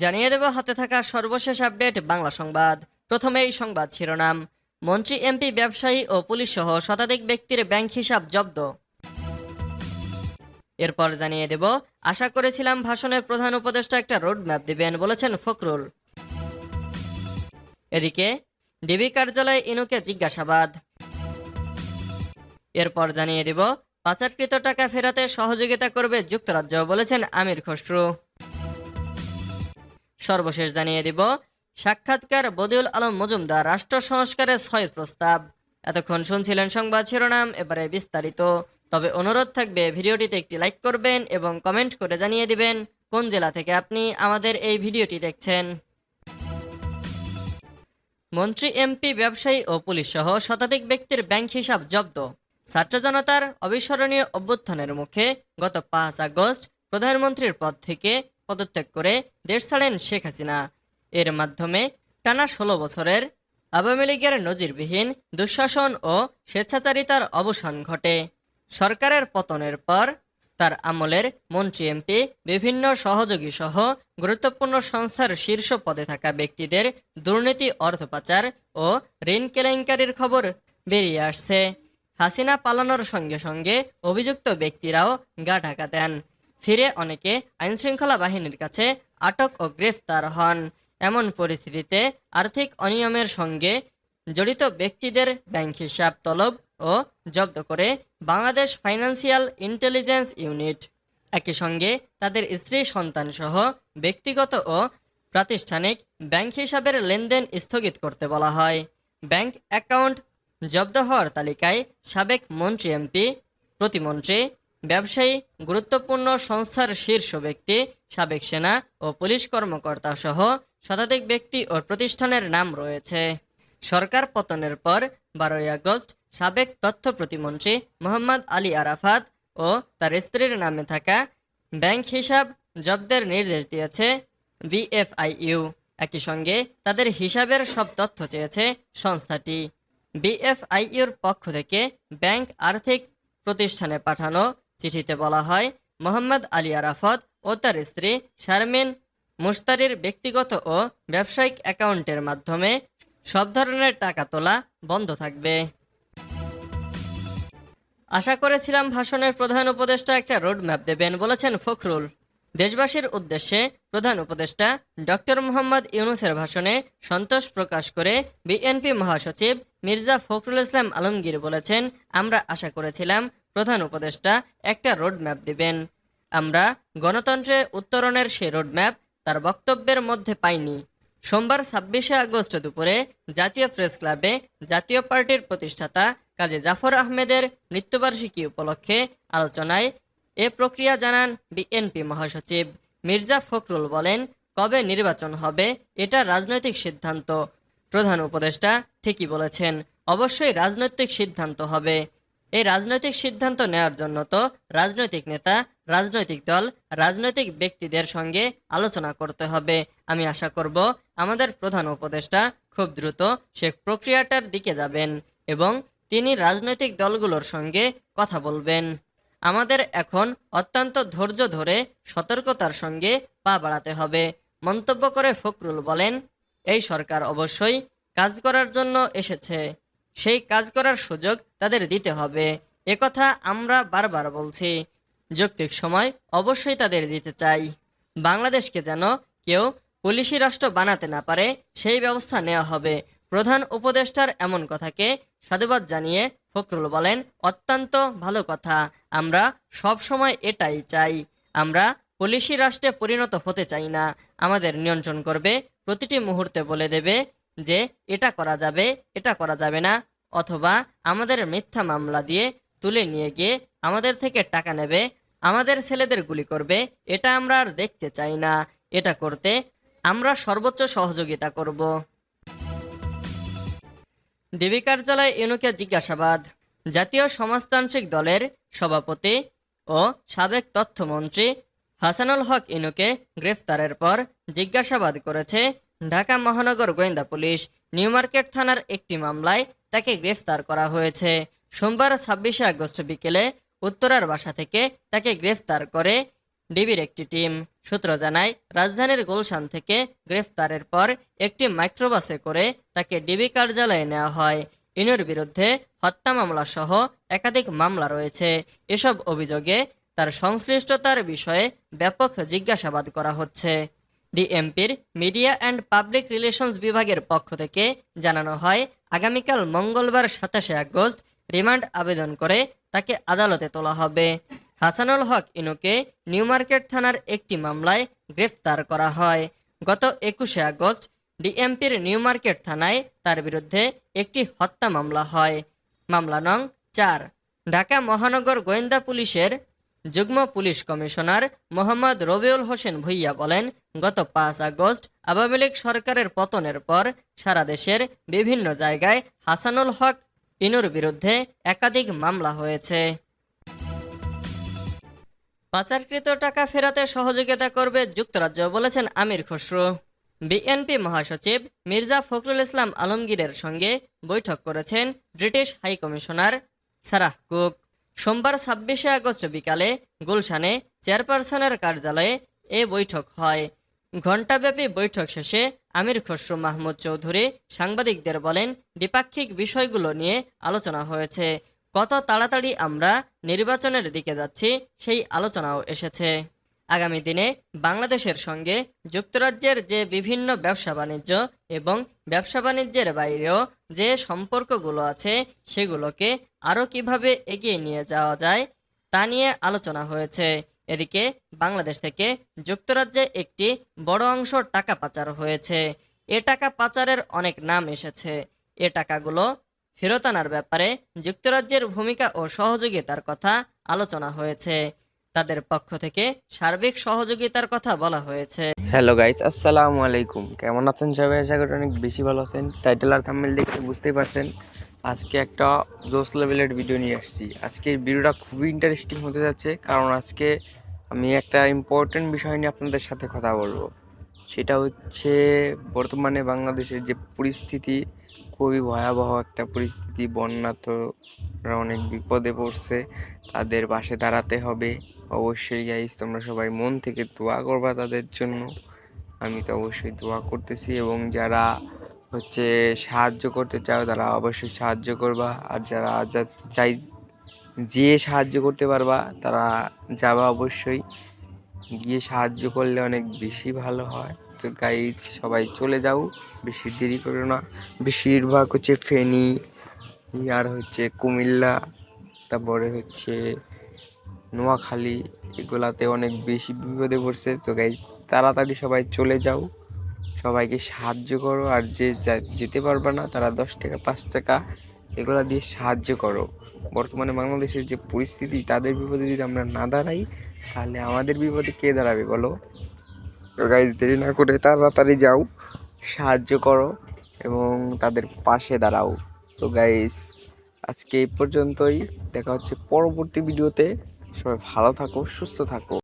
জানিয়ে দেব হাতে থাকা সর্বশেষ আপডেট বাংলা সংবাদ। প্রথমেই সংবাদ শিরোনাম। মন্ত্রী, এমপি, ব্যবসায়ী ও পুলিশ সহ শতাধিক ব্যক্তির ব্যাংক হিসাব জব্দ। এরপর জানিয়ে দেব, আশা করেছিলাম ভাষণের প্রধান উপদেষ্টা একটা রোডম্যাপ দিবেন, বলেছেন ফখরুল। এদিকে ডিবি কার্যালয়ে ইনুকে জিজ্ঞাসাবাদ। এরপর জানিয়ে দেব, পাচারকৃত টাকা ফেরাতে সহযোগিতা করবে যুক্তরাজ্য, বলেছেন আমির খসরু। সর্বশেষ জানিয়ে দিব, সাক্ষাৎকার বদিউল আলম মজুমদার, রাষ্ট্র সংস্কারের ৬ প্রস্তাব। এতক্ষণ শুনছিলেন সংবাদ শিরোনাম, এবারে বিস্তারিত। তবে অনুরোধ থাকবে ভিডিওটিতে একটি লাইক করবেন এবং কমেন্ট করে জানিয়ে দিবেন কোন জেলা থেকে আপনি আমাদের এই ভিডিওটি দেখছেন। মন্ত্রী, এমপি, ব্যবসায়ী ও পুলিশ সহ শতাধিক ব্যক্তির ব্যাংক হিসাব জব্দ। ছাত্র জনতার অবিস্মরণীয় অভ্যুত্থানের মুখে গত ৫ আগস্ট প্রধানমন্ত্রীর পদ থেকে পদত্যাগ করে দেশ ছাড়েন শেখ হাসিনা। এর মাধ্যমে টানা ১৬ বছরের আওয়ামী লীগের নজিরবিহীন দুঃশাসন ও স্বেচ্ছাচারিতার অবসান ঘটে। সরকারের পতনের পর তার আমলের মন্ত্রী, এমপি, বিভিন্ন সহযোগী সহ গুরুত্বপূর্ণ সংস্থার শীর্ষ পদে থাকা ব্যক্তিদের দুর্নীতি, অর্থ পাচার ও ঋণ কেলেঙ্কারির খবর বেরিয়ে আসছে। হাসিনা পালানোর সঙ্গে সঙ্গে অভিযুক্ত ব্যক্তিরাও গা ঢাকা দেন। ফিরে অনেকে আইনশৃঙ্খলা বাহিনীর কাছে আটক ও গ্রেফতার হন। এমন পরিস্থিতিতে আর্থিক অনিয়মের সঙ্গে জড়িত ব্যক্তিদের ব্যাংক হিসাব তলব ও জব্দ করে বাংলাদেশ ফাইন্যান্সিয়াল ইন্টেলিজেন্স ইউনিট। একই সঙ্গে তাদের স্ত্রী, সন্তান সহ ব্যক্তিগত ও প্রাতিষ্ঠানিক ব্যাংক হিসাবের লেনদেন স্থগিত করতে বলা হয়। ব্যাংক অ্যাকাউন্ট জব্দ হওয়ার তালিকায় সাবেক মন্ত্রী, এমপি, প্রতিমন্ত্রী, ব্যবসায়ী, গুরুত্বপূর্ণ সংস্থার শীর্ষ ব্যক্তি, সাবেক সেনা ও পুলিশ কর্মকর্তা সহ শতাধিক ব্যক্তি ও প্রতিষ্ঠানের নাম রয়েছে। সরকার পতনের পর ১২ই আগস্ট সাবেক তথ্য প্রতিমন্ত্রী মোহাম্মদ আলী আরাফাত ও তার স্ত্রীর নামে থাকা ব্যাংক হিসাব জব্দের নির্দেশ দিয়েছে বিএফআইইউ। একই সঙ্গে তাদের হিসাবের সব তথ্য চেয়েছে সংস্থাটি। বিএফআইইউর পক্ষ থেকে ব্যাংক আর্থিক প্রতিষ্ঠানে পাঠানো চিঠিতে বলা হয়, মোহাম্মদ আলী আরাফাত ও তার স্ত্রী শারমিন মুশতারির ব্যক্তিগত ও ব্যবসায়িক অ্যাকাউন্টের মাধ্যমে সব ধরনের টাকা তোলা বন্ধ থাকবে। আশা করেছিলাম ভাষণের প্রধান উপদেষ্টা একটা রোডম্যাপ দেবেন, বলেছেন ফখরুল। দেশবাসীর উদ্দেশ্যে প্রধান উপদেষ্টা ডক্টর মোহাম্মদ ইউনূসের ভাষণে সন্তোষ প্রকাশ করে বিএনপি মহাসচিব মির্জা ফখরুল ইসলাম আলমগীর বলেছেন, আমরা আশা করেছিলাম প্রধান উপদেষ্টা একটা রোডম্যাপ দিবেন। আমরা গণতন্ত্রে উত্তরণের সেই রোডম্যাপ তার বক্তব্যের মধ্যে পাইনি। সোমবার ২৬শে আগস্ট দুপুরে জাতীয় প্রেস ক্লাবে জাতীয় পার্টির প্রতিষ্ঠাতা কাজী জাফর আহমেদের মৃত্যুবার্ষিকী উপলক্ষে আলোচনায় এ প্রক্রিয়া জানান বিএনপি মহাসচিব। মির্জা ফখরুল বলেন, কবে নির্বাচন হবে এটা রাজনৈতিক সিদ্ধান্ত। প্রধান উপদেষ্টা ঠিকই বলেছেন, অবশ্যই রাজনৈতিক সিদ্ধান্ত হবে। এই রাজনৈতিক সিদ্ধান্ত নেওয়ার জন্য তো রাজনৈতিক নেতা, রাজনৈতিক দল, রাজনৈতিক ব্যক্তিদের সঙ্গে আলোচনা করতে হবে। আমি আশা করব আমাদের প্রধান উপদেষ্টা খুব দ্রুত সে প্রক্রিয়াটার দিকে যাবেন এবং তিনি রাজনৈতিক দলগুলোর সঙ্গে কথা বলবেন। আমাদের এখন অত্যন্ত ধৈর্য ধরে সতর্কতার সঙ্গে পা বাড়াতে হবে, মন্তব্য করে ফখরুল বলেন, এই সরকার অবশ্যই কাজ করার জন্য এসেছে, সেই কাজ করার সুযোগ তাদের দিতে হবে। একথা আমরা বারবার বলছি। যৌক্তিক সময় অবশ্যই তাদের দিতে চাই। বাংলাদেশকে যেন কেউ পুলিশি রাষ্ট্র বানাতে না পারে সেই ব্যবস্থা নেওয়া হবে। প্রধান উপদেষ্টার এমন কথাকে সাধুবাদ জানিয়ে ফখরুল বলেন, অত্যন্ত ভালো কথা, আমরা সব সময় এটাই চাই। আমরা পুলিশি রাষ্ট্রে পরিণত হতে চাই না। আমাদের নিয়ন্ত্রণ করবে, প্রতিটি মুহূর্তে বলে দেবে যে এটা করা যাবে, এটা করা যাবে না, অথবা আমাদের মিথ্যা মামলা দিয়ে তুলে নিয়ে গিয়ে আমাদের থেকে টাকা নেবে, আমাদের ছেলেদের গুলি করবে। এটা আমরা আর দেখতে চাই না। এটা করতে আমরা সর্বোচ্চ সহযোগিতা করব। ডিবি কার্যালয়ে ইনুকে জিজ্ঞাসাবাদ। জাতীয় সমাজতান্ত্রিক দলের সভাপতি ও সাবেক তথ্যমন্ত্রী হাসানুল হক ইনুকে গ্রেফতারের পর জিজ্ঞাসাবাদ করেছে ঢাকা মহানগর গোয়েন্দা পুলিশ। নিউ মার্কেট থানার একটি মামলায় তাকে গ্রেফতার করা হয়েছে। সোমবার ২৬শে আগস্ট বিকেলে উত্তরার বাসা থেকে তাকে গ্রেফতার করে ডিবির একটি টিম। সূত্র জানায়, রাজধানীর গুলশান থেকে গ্রেফতারের পর একটি মাইক্রোবাসে করে তাকে ডিবি কার্যালয়ে নেওয়া হয়। ইনুর বিরুদ্ধে হত্যা মামলা সহ একাধিক মামলা রয়েছে। এসব অভিযোগে তার সংশ্লিষ্টতার বিষয়ে ব্যাপক জিজ্ঞাসাবাদ করা হচ্ছে। ডিএমপির মিডিয়া অ্যান্ড পাবলিক রিলেশনস বিভাগের পক্ষ থেকে জানানো হয়, আগামীকাল মঙ্গলবার 27 আগস্ট রিমান্ড আবেদন করে তাকে আদালতে তোলা হবে। হাসানুল হক ইনুকে নিউ মার্কেট থানার একটি মামলায় গ্রেফতার করা হয়। গত 21 আগস্ট ডিএমপির নিউ মার্কেট থানায় তার বিরুদ্ধে একটি হত্যা মামলা হয়। মামলা নং 4। ঢাকা মহানগর গোয়েন্দা পুলিশের যুগ্ম পুলিশ কমিশনার মোহাম্মদ রবিউল হোসেন ভূঁইয়া বলেন, গত 5 আগস্ট আওয়ামী লীগ সরকারের পতনের পর সারা দেশের বিভিন্ন জায়গায় হাসানুল হক ইনুর বিরুদ্ধে একাধিক মামলা হয়েছে। পাচারকৃত টাকা ফেরাতে সহযোগিতা করবে যুক্তরাজ্য, বলেছেন আমির খসরু। বিএনপি মহাসচিব মির্জা ফখরুল ইসলাম আলমগীরের সঙ্গে বৈঠক করেছেন ব্রিটিশ হাইকমিশনার সারাহ কুক। সোমবার 26 আগস্ট বিকালে গুলশানে চেয়ারপারসনের কার্যালয়ে এ বৈঠক হয়। ঘণ্টাব্যাপী বৈঠক শেষে আমির খসরু মাহমুদ চৌধুরী সাংবাদিকদের বলেন, দ্বিপাক্ষিক বিষয়গুলো নিয়ে আলোচনা হয়েছে। কত তাড়াতাড়ি আমরা নির্বাচনের দিকে যাচ্ছি সেই আলোচনাও এসেছে। আগামী দিনে বাংলাদেশের সঙ্গে যুক্তরাজ্যের যে বিভিন্ন ব্যবসা বাণিজ্য এবং ব্যবসা বাণিজ্যের বাইরেও যে সম্পর্কগুলো আছে সেগুলোকে আরও কিভাবে এগিয়ে নিয়ে যাওয়া যায় তা নিয়ে আলোচনা হয়েছে। এদিকে বাংলাদেশ থেকে যুক্তরাজ্যে একটি বড় অংশ টাকা পাচার হয়েছে। এ টাকা পাচারের অনেক নাম এসেছে। এ টাকাগুলো ফেরত আনার ব্যাপারে যুক্তরাজ্যের ভূমিকা ও সহযোগিতার কথা আলোচনা হয়েছে। তাদের পক্ষ থেকে সার্বিক সহযোগিতার কথা বলা হয়েছে। হ্যালো গাইস, আসসালামু আলাইকুম। কেমন আছেন সবাই? আশা করি অনেক বেশি ভালো আছেন। টাইটেল আর থাম্বনেল দেখে বুঝতেই পারছেন আজকে একটা জোস লেভেলের ভিডিও নিয়ে আসছি। আজকের ভিডিওটা খুবই ইন্টারেস্টিং হতে যাচ্ছে, কারণ আজকে আমি একটা ইম্পর্টেন্ট বিষয় নিয়ে আপনাদের সাথে কথা বলবো। সেটা হচ্ছে বর্তমানে বাংলাদেশের যে পরিস্থিতি, খুবই ভয়াবহ একটা পরিস্থিতি। বন্যা তো অনেক বিপদে পড়ছে, তাদের পাশে দাঁড়াতে হবে। অবশ্যই গাইস, তোমরা সবাই মন থেকে দোয়া করবা তাদের জন্য। আমি তো অবশ্যই দোয়া করতেছি, এবং যারা হচ্ছে সাহায্য করতে চাও তারা অবশ্যই সাহায্য করবা। আর যারা চাই যে সাহায্য করতে পারবা তারা যাবা, অবশ্যই গিয়ে সাহায্য করলে অনেক বেশি ভালো হয়। তো গাইজ, সবাই চলে যাও, বেশি দেরি করো না। বেশিরভাগ হচ্ছে ফেনী আর হচ্ছে কুমিল্লা, তারপরে হচ্ছে নোয়াখালী, এগুলাতে অনেক বেশি বিপদে পড়ছে। তো গাইজ, তাড়াতাড়ি সবাই চলে যাও, সবাইকে সাহায্য করো। আর যে যেতে পারবে না তারা 10 টাকা 5 টাকা এগুলা দিয়ে সাহায্য করো। বর্তমানে বাংলাদেশের যে পরিস্থিতি, তাদের বিপদে যদি আমরা না দাঁড়াই তাহলে আমাদের বিপদে কে দাঁড়াবে বলো? তো গাইজ, দেরি না করে তাড়াতাড়ি যাও, সাহায্য করো এবং তাদের পাশে দাঁড়াও। তো গাইজ, আজকে এই পর্যন্তই। দেখা হচ্ছে পরবর্তী ভিডিওতে। সবাই ভালো থাকো, সুস্থ থাকো।